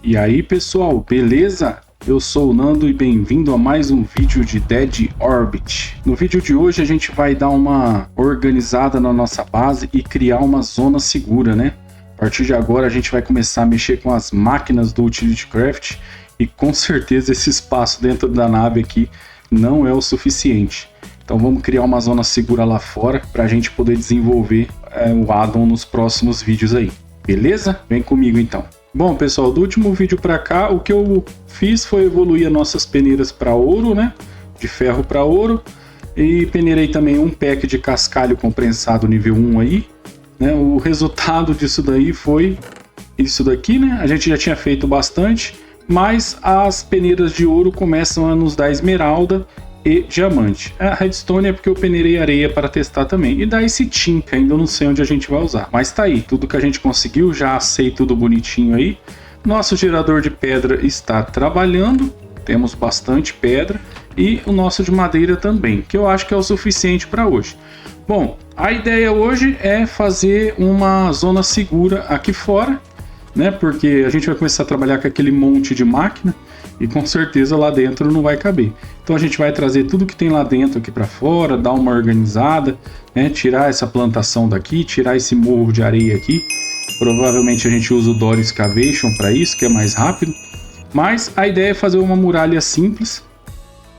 E aí pessoal, beleza? Eu sou o Nando e bem-vindo a mais um vídeo de Dead Orbit. No vídeo de hoje a gente vai dar uma organizada na nossa base e criar uma zona segura, né? A partir de agora a gente vai começar a mexer com as máquinas do Utility Craft e com certeza esse espaço dentro da nave aqui não é o suficiente. Então vamos criar uma zona segura lá fora para a gente poder desenvolver o addon nos próximos vídeos aí. Beleza? Vem comigo então. Bom pessoal, do último vídeo para cá, o que eu fiz foi evoluir as nossas peneiras para ouro, né? De ferro para ouro. E peneirei também um pack de cascalho comprensado nível 1 aí. Né? O resultado disso daí foi isso daqui, né? A gente já tinha feito bastante, mas as peneiras de ouro começam a nos dar esmeralda e diamante. A redstone é porque eu peneirei areia para testar também. E dá esse tin, que ainda não sei onde a gente vai usar. Mas tá aí, tudo que a gente conseguiu, já assei tudo bonitinho aí. Nosso gerador de pedra está trabalhando, temos bastante pedra. E o nosso de madeira também, que eu acho que é o suficiente para hoje. Bom, a ideia hoje é fazer uma zona segura aqui fora, né? Porque a gente vai começar a trabalhar com aquele monte de máquina. E com certeza lá dentro não vai caber. Então a gente vai trazer tudo que tem lá dentro aqui para fora, dar uma organizada, né? Tirar essa plantação daqui, tirar esse morro de areia aqui. Provavelmente a gente usa o Door Excavation para isso, que é mais rápido. Mas a ideia é fazer uma muralha simples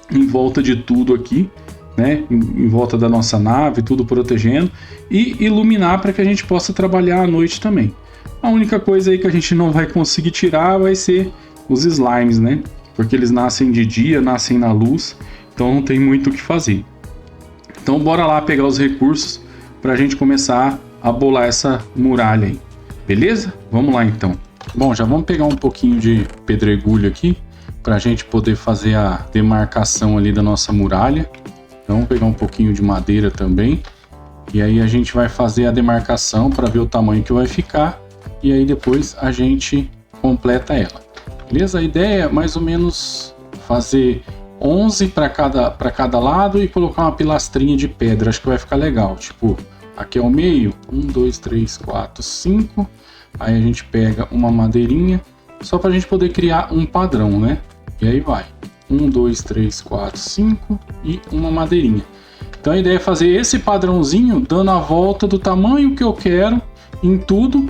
em volta de tudo aqui, né? Em volta da nossa nave, tudo protegendo. E iluminar para que a gente possa trabalhar à noite também. A única coisa aí que a gente não vai conseguir tirar vai ser os slimes, né? Porque eles nascem de dia, nascem na luz, então não tem muito o que fazer. Então bora lá pegar os recursos para a gente começar a bolar essa muralha aí, beleza? Vamos lá então. Bom, já vamos pegar um pouquinho de pedregulho aqui para a gente poder fazer a demarcação ali da nossa muralha. Então vamos pegar um pouquinho de madeira também. E aí a gente vai fazer a demarcação para ver o tamanho que vai ficar. E aí depois a gente completa ela. Beleza? A ideia é mais ou menos fazer 11 para cada lado e colocar uma pilastrinha de pedra. Acho que vai ficar legal. Tipo, aqui é o meio. 1, 2, 3, 4, 5. Aí a gente pega uma madeirinha. Só para a gente poder criar um padrão, né? E aí vai. 1, 2, 3, 4, 5 e uma madeirinha. Então a ideia é fazer esse padrãozinho dando a volta do tamanho que eu quero em tudo.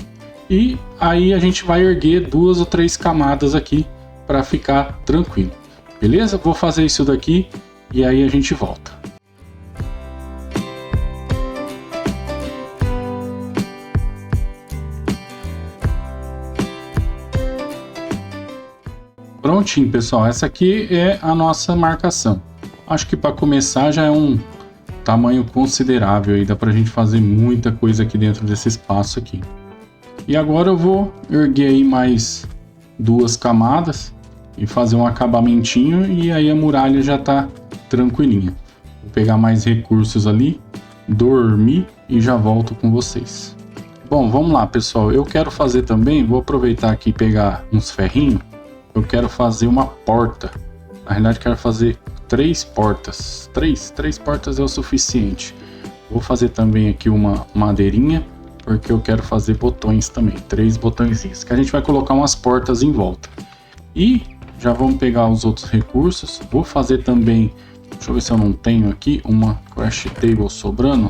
E aí a gente vai erguer 2 ou 3 camadas aqui para ficar tranquilo. Beleza? Vou fazer isso daqui e aí a gente volta. Prontinho, pessoal. Essa aqui é a nossa marcação. Acho que para começar já é um tamanho considerável e dá para a gente fazer muita coisa aqui dentro desse espaço aqui. E agora eu vou erguer aí mais 2 camadas e fazer um acabamentinho e aí a muralha já tá tranquilinha. Vou pegar mais recursos ali, dormir e já volto com vocês. Bom, vamos lá pessoal, eu quero fazer também, vou aproveitar aqui e pegar uns ferrinhos. Eu quero fazer uma porta, na realidade quero fazer 3 portas, 3 portas é o suficiente. Vou fazer também aqui uma madeirinha. Porque eu quero fazer botões também, 3 botõezinhos, que a gente vai colocar umas portas em volta. E já vamos pegar os outros recursos. Vou fazer também, deixa eu ver se eu não tenho aqui, uma crash table sobrando.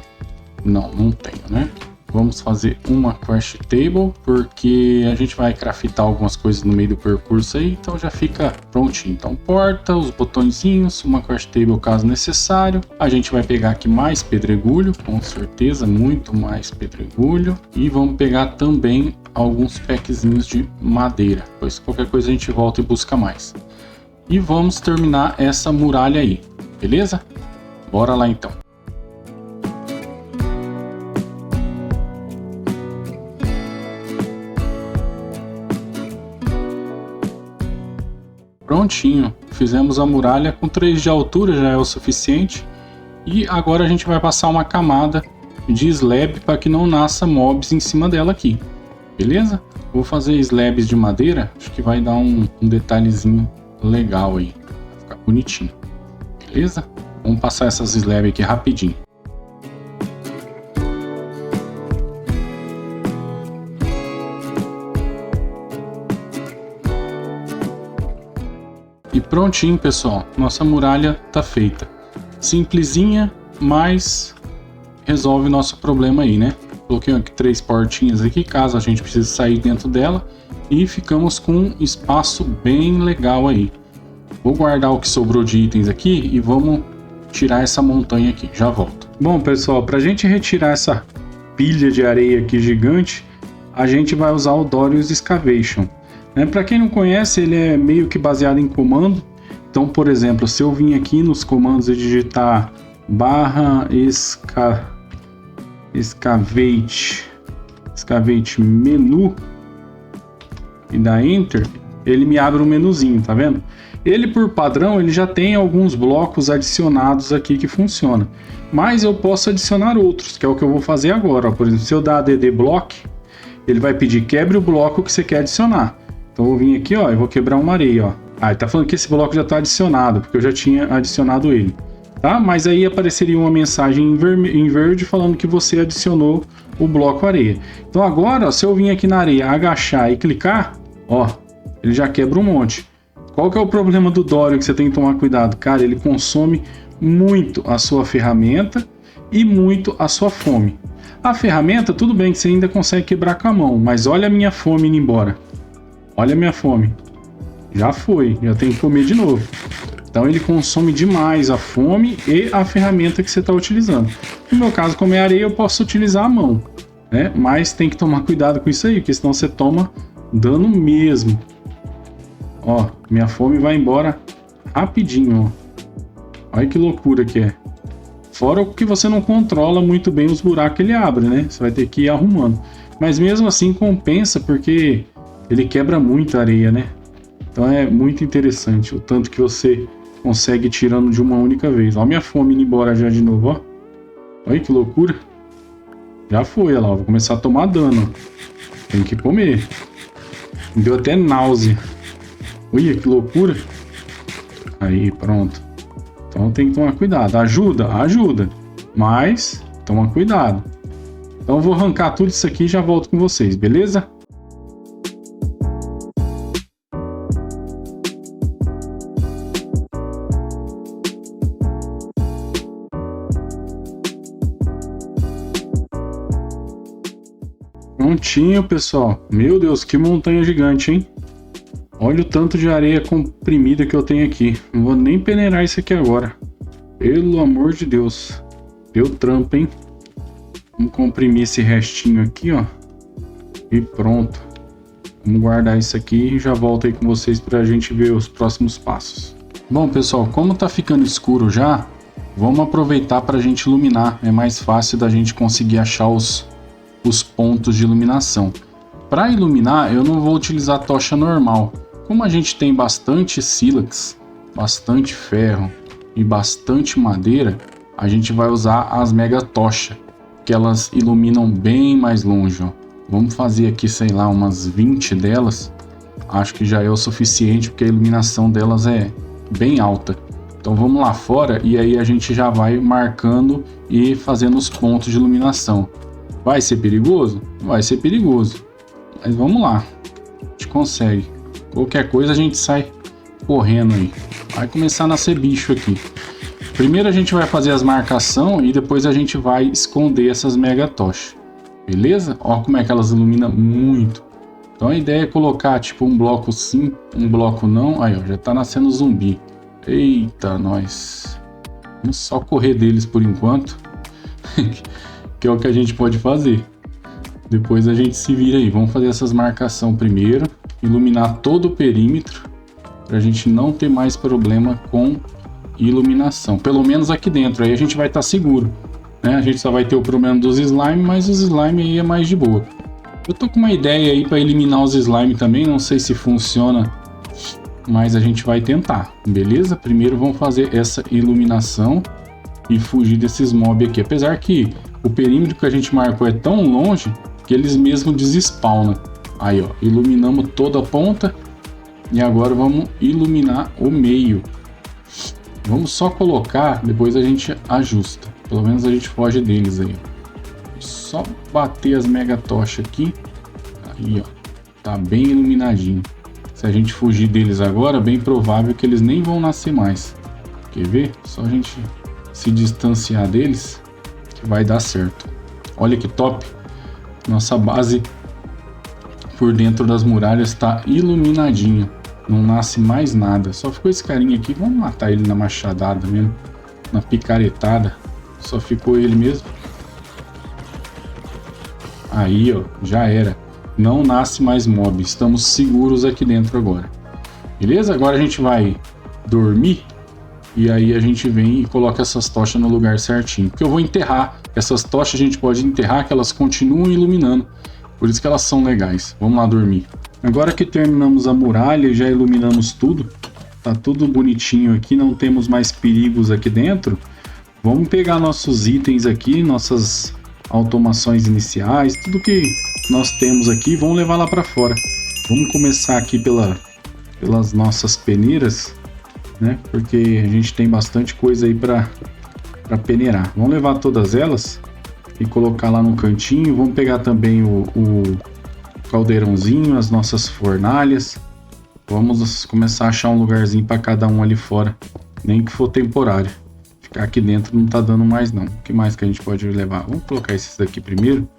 Não tenho, né? Vamos fazer uma crash table, porque a gente vai craftar algumas coisas no meio do percurso aí, então já fica prontinho. Então porta, os botõezinhos, uma crash table caso necessário. A gente vai pegar aqui mais pedregulho, com certeza, muito mais pedregulho. E vamos pegar também alguns packzinhos de madeira, pois qualquer coisa a gente volta e busca mais. E vamos terminar essa muralha aí, beleza? Bora lá então. Prontinho, fizemos a muralha com 3 de altura, já é o suficiente. E agora a gente vai passar uma camada de slab para que não nasça mobs em cima dela aqui. Beleza? Vou fazer slabs de madeira, acho que vai dar um detalhezinho legal aí. Vai ficar bonitinho. Beleza? Vamos passar essas slabs aqui rapidinho. E prontinho, pessoal. Nossa muralha tá feita. Simplesinha, mas resolve o nosso problema aí, né? Coloquei aqui 3 portinhas aqui, caso a gente precise sair dentro dela. E ficamos com um espaço bem legal aí. Vou guardar o que sobrou de itens aqui e vamos tirar essa montanha aqui. Já volto. Bom, pessoal, para a gente retirar essa pilha de areia aqui gigante, a gente vai usar o Dorius Excavation. Para quem não conhece, ele é meio que baseado em comando. Então, por exemplo, se eu vim aqui nos comandos e digitar Excavate menu e dar Enter, ele me abre um menuzinho, tá vendo? Ele, por padrão, ele já tem alguns blocos adicionados aqui que funciona. Mas eu posso adicionar outros, que é o que eu vou fazer agora. Ó. Por exemplo, se eu dar ADD Block, ele vai pedir quebre o bloco que você quer adicionar. Então eu vou vir aqui, ó, e vou quebrar uma areia, ó. Ah, ele tá falando que esse bloco já está adicionado, porque eu já tinha adicionado ele. Tá? Mas aí apareceria uma mensagem em verde falando que você adicionou o bloco areia. Então agora, ó, se eu vir aqui na areia, agachar e clicar, ó, ele já quebra um monte. Qual que é o problema do Dorio que você tem que tomar cuidado? Cara, ele consome muito a sua ferramenta e muito a sua fome. A ferramenta, tudo bem que você ainda consegue quebrar com a mão, mas olha a minha fome indo embora. Olha a minha fome. Já foi, já tem que comer de novo. Então ele consome demais a fome e a ferramenta que você está utilizando. No meu caso, como é areia, eu posso utilizar a mão, né? Mas tem que tomar cuidado com isso aí, porque senão você toma dano mesmo. Ó, minha fome vai embora rapidinho, ó. Olha que loucura que é. Fora o que você não controla muito bem os buracos que ele abre, né? Você vai ter que ir arrumando. Mas mesmo assim compensa, porque ele quebra muita areia, né? Então é muito interessante o tanto que você consegue ir tirando de uma única vez. Ó, minha fome indo embora já de novo, ó. Olha que loucura. Já foi, olha lá, vou começar a tomar dano. Tem que comer. Me deu até náusea. Olha que loucura. Aí, pronto. Então tem que tomar cuidado. Ajuda? Ajuda. Mas toma cuidado. Então eu vou arrancar tudo isso aqui e já volto com vocês, beleza? Prontinho, pessoal. Meu Deus, que montanha gigante, hein? Olha o tanto de areia comprimida que eu tenho aqui. Não vou nem peneirar isso aqui agora. Pelo amor de Deus. Deu trampo, hein? Vamos comprimir esse restinho aqui, ó. E pronto. Vamos guardar isso aqui e já volto aí com vocês pra gente ver os próximos passos. Bom, pessoal, como tá ficando escuro já, vamos aproveitar pra gente iluminar. É mais fácil da gente conseguir achar os pontos de iluminação. Para iluminar, eu não vou utilizar tocha normal. Como a gente tem bastante sílex, bastante ferro e bastante madeira, a gente vai usar as mega tocha, que elas iluminam bem mais longe, ó. Vamos fazer aqui, sei lá, umas 20 delas. Acho que já é o suficiente, porque a iluminação delas é bem alta. Então vamos lá fora e aí a gente já vai marcando e fazendo os pontos de iluminação. Vai ser perigoso? Vai ser perigoso. Mas vamos lá. A gente consegue. Qualquer coisa a gente sai correndo aí. Vai começar a nascer bicho aqui. Primeiro a gente vai fazer as marcações e depois a gente vai esconder essas mega tochas. Beleza? Olha como é que elas iluminam muito. Então a ideia é colocar tipo um bloco sim, um bloco não. Aí ó, já tá nascendo zumbi. Eita, nós. Vamos só correr deles por enquanto. Que é o que a gente pode fazer. Depois a gente se vira aí. Vamos fazer essas marcações primeiro. Iluminar todo o perímetro. Para a gente não ter mais problema com iluminação. Pelo menos aqui dentro. Aí a gente vai estar seguro. Né? A gente só vai ter o problema dos slime. Mas os slime aí é mais de boa. Eu tô com uma ideia aí para eliminar os slime também. Não sei se funciona. Mas a gente vai tentar. Beleza? Primeiro vamos fazer essa iluminação. E fugir desses mobs aqui. Apesar que o perímetro que a gente marcou é tão longe que eles mesmo desespawnam. Aí, ó, iluminamos toda a ponta e agora vamos iluminar o meio. Vamos só colocar, depois a gente ajusta. Pelo menos a gente foge deles aí. Só bater as mega tochas aqui. Aí, ó, tá bem iluminadinho. Se a gente fugir deles agora, bem provável que eles nem vão nascer mais. Quer ver? Só a gente se distanciar deles que vai dar certo. Olha que top! Nossa base por dentro das muralhas está iluminadinha. Não nasce mais nada. Só ficou esse carinha aqui. Vamos matar ele na machadada mesmo. Na picaretada. Só ficou ele mesmo. Aí, ó. Já era. Não nasce mais mob. Estamos seguros aqui dentro agora. Beleza? Agora a gente vai dormir. E aí a gente vem e coloca essas tochas no lugar certinho. Porque eu vou enterrar. Essas tochas a gente pode enterrar que elas continuam iluminando. Por isso que elas são legais. Vamos lá dormir. Agora que terminamos a muralha e já iluminamos tudo. Tá tudo bonitinho aqui. Não temos mais perigos aqui dentro. Vamos pegar nossos itens aqui. Nossas automações iniciais. Tudo que nós temos aqui. Vamos levar lá para fora. Vamos começar aqui pelas nossas peneiras, né? Porque a gente tem bastante coisa aí para peneirar. Vamos levar todas elas e colocar lá no cantinho. Vamos pegar também o caldeirãozinho, as nossas fornalhas. Vamos começar a achar um lugarzinho para cada um ali fora, nem que for temporário. Ficar aqui dentro não tá dando mais não. O que mais que a gente pode levar? Vamos colocar esses daqui primeiro.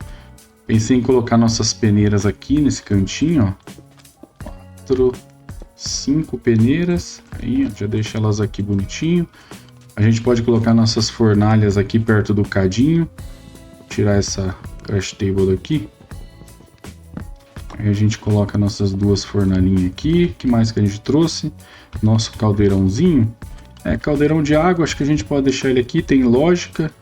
Pensei em colocar nossas peneiras aqui nesse cantinho, ó. 4, 5 peneiras. Aí, ó, já deixa elas aqui bonitinho. A gente pode colocar nossas fornalhas aqui perto do cadinho. Vou tirar essa crash table daqui. Aí a gente coloca nossas duas fornalhinhas aqui. O que mais que a gente trouxe? Nosso caldeirãozinho. Caldeirão de água, acho que a gente pode deixar ele aqui, tem lógica.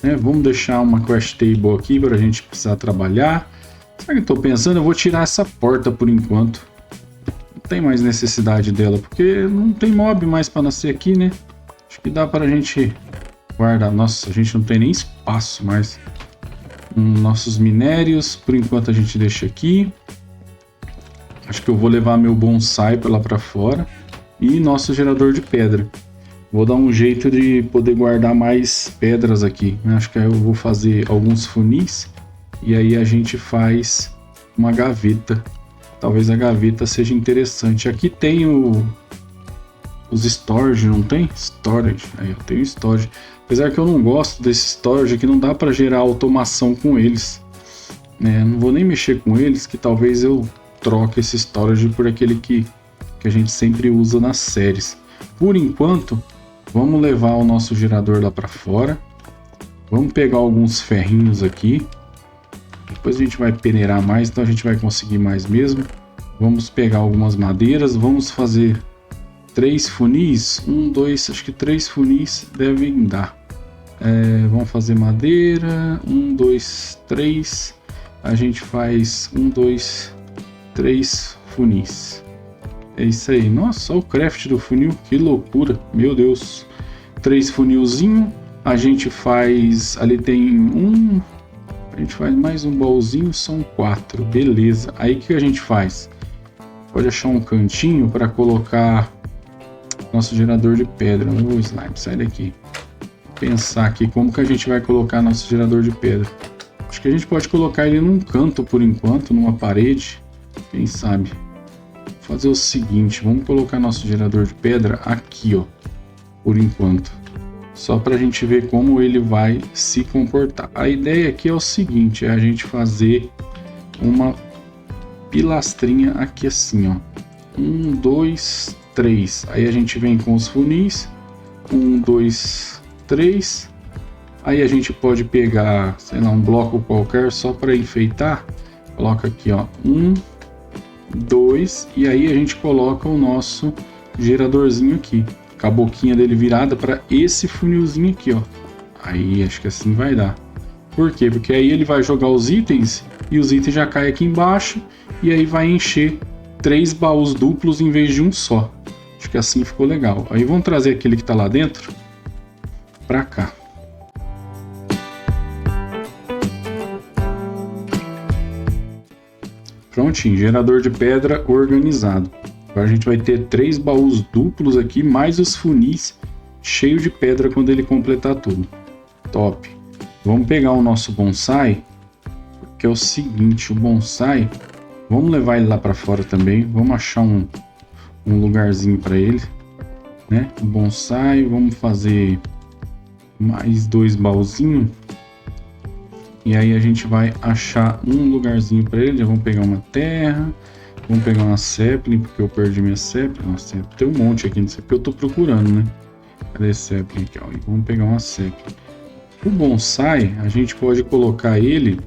Né? Vamos deixar uma crash table aqui para a gente precisar trabalhar. Sabe o que eu estou pensando? Eu vou tirar essa porta por enquanto. Não tem mais necessidade dela, porque não tem mob mais para nascer aqui, né? Acho que dá para a gente guardar. Nossa, a gente não tem nem espaço mais. Nossos minérios, por enquanto a gente deixa aqui. Acho que eu vou levar meu bonsai para lá para fora. E nosso gerador de pedra. Vou dar um jeito de poder guardar mais pedras aqui. Acho que eu vou fazer alguns funis. E aí a gente faz uma gaveta. Talvez a gaveta seja interessante. Aqui tem os storage, não tem? Storage. Aí eu tenho storage. Apesar que eu não gosto desse storage aqui, não dá para gerar automação com eles. Não vou nem mexer com eles, que talvez eu troque esse storage por aquele que a gente sempre usa nas séries. Por enquanto, vamos levar o nosso gerador lá para fora. Vamos pegar alguns ferrinhos aqui. Depois a gente vai peneirar mais, então a gente vai conseguir mais mesmo. Vamos pegar algumas madeiras, vamos fazer 3 funis. 1, 2, acho que 3 funis devem dar. Vamos fazer madeira. 1, 2, 3. A gente faz 1, 2, 3 funis. É isso aí. Nossa, olha o craft do funil. Que loucura. Meu Deus. 3 funilzinho. A gente faz... Ali tem um... A gente faz mais um baúzinho. São 4. Beleza. Aí o que a gente faz? Pode achar um cantinho para colocar nosso gerador de pedra. Ô, slime, sai daqui. Pensar aqui como que a gente vai colocar nosso gerador de pedra. Acho que a gente pode colocar ele num canto por enquanto. Numa parede. Quem sabe? Fazer o seguinte, vamos colocar nosso gerador de pedra aqui, ó, por enquanto, só para a gente ver como ele vai se comportar. A ideia aqui é o seguinte, é a gente fazer uma pilastrinha aqui assim, ó, 1, 2, 3, aí a gente vem com os funis, 1, 2, 3, aí a gente pode pegar, sei lá, um bloco qualquer só para enfeitar, coloca aqui, ó, 1, 2, e aí a gente coloca o nosso geradorzinho aqui, com a boquinha dele virada para esse funilzinho aqui, ó. Aí acho que assim vai dar. Por quê? Porque aí ele vai jogar os itens e os itens já caem aqui embaixo e aí vai encher 3 baús duplos em vez de um só. Acho que assim ficou legal. Aí vamos trazer aquele que tá lá dentro para cá. Prontinho, gerador de pedra organizado. Agora a gente vai ter 3 baús duplos aqui, mais os funis cheios de pedra quando ele completar tudo. Top. Vamos pegar o nosso bonsai, que é o seguinte, o bonsai, Vamos levar ele lá para fora também. Vamos achar um lugarzinho para ele, né? Um bonsai. Vamos fazer mais 2 baúzinhos. E aí a gente vai achar um lugarzinho para ele. Já vamos pegar uma terra. Vamos pegar uma sapling, porque eu perdi minha sapling. Nossa, tem um monte aqui, não sei porque eu tô procurando, né? Cadê esse sapling aqui, ó? E vamos pegar uma sapling. O bonsai, a gente pode colocar ele,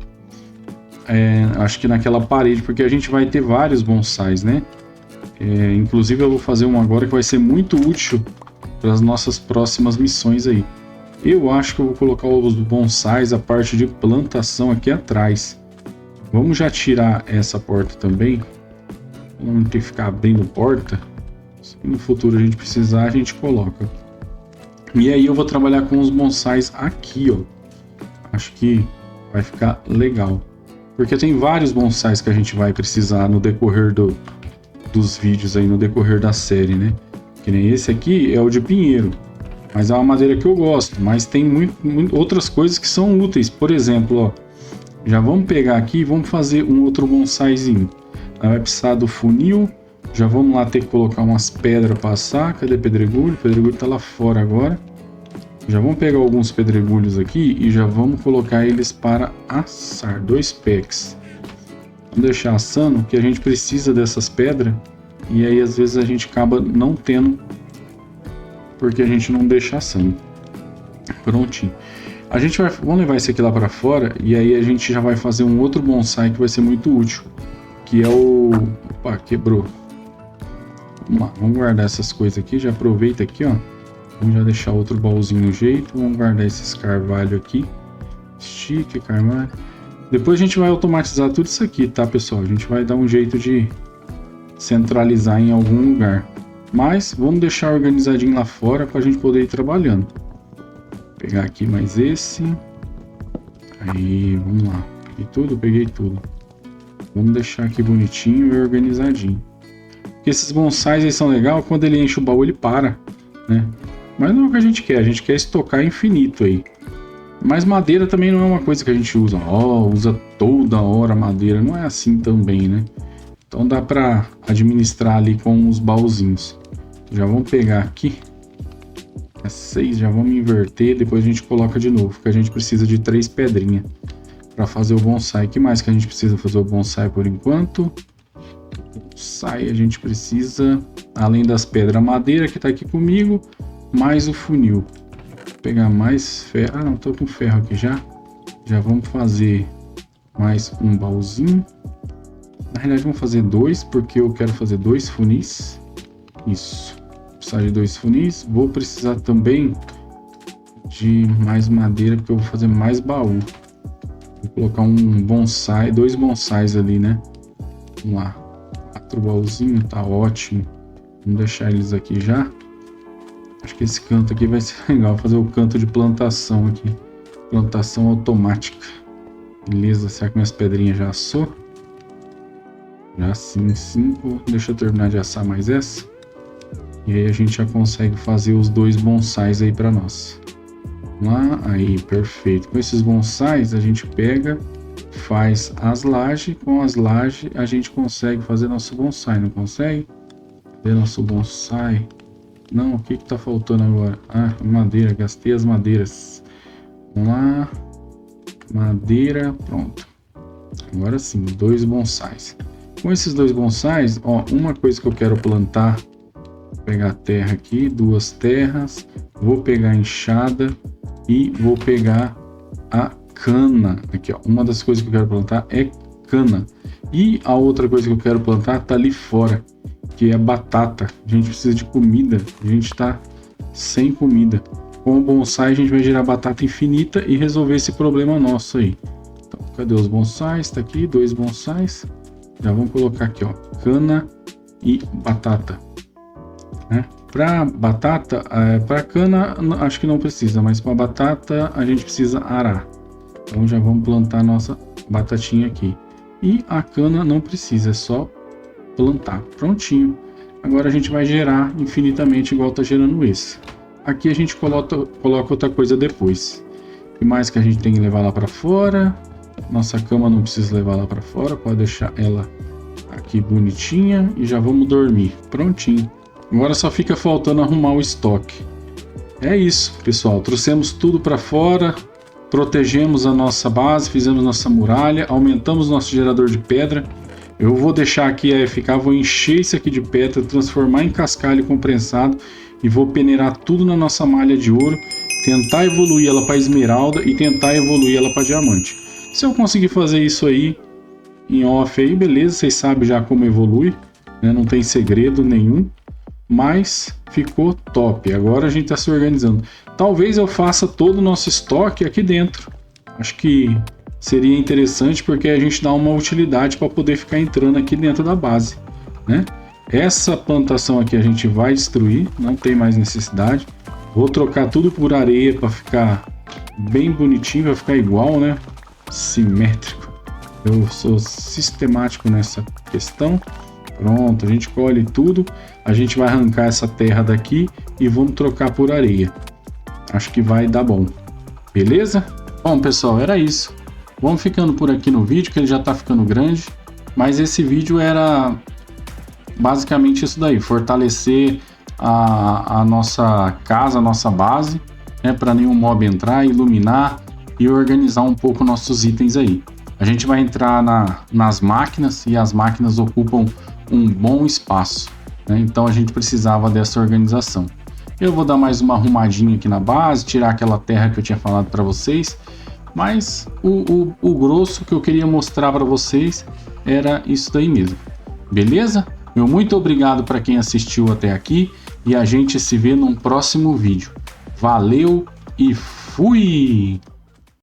acho que naquela parede, porque a gente vai ter vários bonsais, né? Inclusive eu vou fazer um agora que vai ser muito útil para as nossas próximas missões aí. Eu acho que eu vou colocar os bonsais, a parte de plantação aqui atrás. Vamos já tirar essa porta também. Não ter que ficar abrindo porta. Se no futuro a gente precisar, a gente coloca. E aí eu vou trabalhar com os bonsais aqui, ó. Acho que vai ficar legal. Porque tem vários bonsais que a gente vai precisar no decorrer dos vídeos aí, no decorrer da série, né? Que nem esse aqui é o de pinheiro. Mas é uma madeira que eu gosto. Mas tem outras coisas que são úteis. Por exemplo, ó. Já vamos pegar aqui e vamos fazer um outro bonsaizinho. Vai precisar do funil. Já vamos lá ter que colocar umas pedras passar. Cadê pedregulho? O pedregulho tá lá fora agora. Já vamos pegar alguns pedregulhos aqui e já vamos colocar eles para assar. 2 packs. Vamos deixar assando, que a gente precisa dessas pedras. E aí às vezes a gente acaba não tendo, porque a gente não deixa assando. Prontinho. A gente vamos levar esse aqui lá para fora. E aí a gente já vai fazer um outro bonsai que vai ser muito útil. Que é o... Opa, quebrou. Vamos lá, vamos guardar essas coisas aqui. Já aproveita aqui, ó. Vamos já deixar outro baúzinho no jeito. Vamos guardar esses carvalho aqui. Estique, carvalho. Depois a gente vai automatizar tudo isso aqui, tá, pessoal? A gente vai dar um jeito de centralizar em algum lugar. Mas vamos deixar organizadinho lá fora para a gente poder ir trabalhando. Vou pegar aqui mais esse. Aí, vamos lá. Peguei tudo? Peguei tudo. Vamos deixar aqui bonitinho e organizadinho. Porque esses bonsais aí são legais, quando ele enche o baú ele para, né? Mas não é o que a gente quer estocar infinito aí. Mas madeira também não é uma coisa que a gente usa. Usa toda hora madeira, não é assim também, né? Então dá pra administrar ali com os baúzinhos. Já vamos pegar aqui. 6, já vamos inverter, depois a gente coloca de novo, porque a gente precisa de 3 pedrinhas para fazer o bonsai. O que mais que a gente precisa fazer o bonsai por enquanto? Bonsai a gente precisa, além das pedras, madeira que tá aqui comigo, mais o funil. Vou pegar mais ferro. Ah, não, tô com ferro aqui já. Já vamos fazer mais um baúzinho. Na realidade vamos fazer 2, porque eu quero fazer 2 funis. Isso. Vou precisar de 2 funis. Vou precisar também de mais madeira, porque eu vou fazer mais baú. Vou colocar um bonsai, 2 bonsais ali, né? Vamos lá. 4 baúzinhos, tá ótimo. Vamos deixar eles aqui já. Acho que esse canto aqui vai ser legal. Fazer o canto de plantação aqui. Plantação automática. Beleza, será que minhas pedrinhas já assou? Já sim, 5. Deixa eu terminar de assar mais essa. E aí a gente já consegue fazer os 2 bonsais aí para nós. Lá, aí, perfeito. Com esses bonsais a gente pega, faz as lajes. Com as lajes a gente consegue fazer nosso bonsai, não consegue? Cadê nosso bonsai? Não, o que tá faltando agora? Ah, madeira, gastei as madeiras. Vamos lá. Madeira, pronto. Agora sim, 2 bonsais. Com esses 2 bonsais, ó, uma coisa que eu quero plantar. Vou pegar a terra aqui, 2 terras. Vou pegar a enxada e vou pegar a cana. Aqui, ó, uma das coisas que eu quero plantar é cana. E a outra coisa que eu quero plantar tá ali fora, que é batata. A gente precisa de comida, a gente tá sem comida. Com o bonsai a gente vai gerar batata infinita e resolver esse problema nosso aí. Então, cadê os bonsais? Tá aqui, 2 bonsais. Já vamos colocar aqui, ó, cana e batata, né? Para batata, para cana acho que não precisa, mas para batata a gente precisa arar. Então já vamos plantar nossa batatinha aqui. E a cana não precisa, é só plantar. Prontinho. Agora a gente vai gerar infinitamente igual tá gerando esse. Aqui a gente coloca outra coisa depois. O que mais que a gente tem que levar lá para fora? Nossa cama não precisa levar lá para fora, pode deixar ela Aqui bonitinha e já vamos dormir. Prontinho. Agora só fica faltando arrumar o estoque. É isso, pessoal. Trouxemos tudo para fora, protegemos a nossa base, fizemos nossa muralha, aumentamos nosso gerador de pedra. Eu vou deixar aqui a AFK, vou encher isso aqui de pedra, transformar em cascalho comprensado e vou peneirar tudo na nossa malha de ouro, tentar evoluir ela para esmeralda e tentar evoluir ela para diamante. Se eu conseguir fazer isso aí em off aí, beleza, vocês sabem já como evolui, né? Não tem segredo nenhum, mas ficou top. Agora a gente está se organizando. Talvez eu faça todo o nosso estoque aqui dentro. Acho que seria interessante porque a gente dá uma utilidade para poder ficar entrando aqui dentro da base, né? Essa plantação aqui a gente vai destruir, não tem mais necessidade. Vou trocar tudo por areia para ficar bem bonitinho, vai ficar igual, né? Simétrico. Eu sou sistemático nessa questão. Pronto, a gente colhe tudo. A gente vai arrancar essa terra daqui e vamos trocar por areia. Acho que vai dar bom. Beleza? Bom, pessoal, era isso. Vamos ficando por aqui no vídeo, que ele já está ficando grande. Mas esse vídeo era basicamente isso daí. Fortalecer a nossa casa, a nossa base, né, para nenhum mob entrar, iluminar e organizar um pouco nossos itens aí. A gente vai entrar nas máquinas e as máquinas ocupam um bom espaço, né? Então a gente precisava dessa organização. Eu vou dar mais uma arrumadinha aqui na base, tirar aquela terra que eu tinha falado para vocês, mas o grosso que eu queria mostrar para vocês era isso daí mesmo. Beleza? Meu muito obrigado para quem assistiu até aqui e a gente se vê num próximo vídeo. Valeu e fui!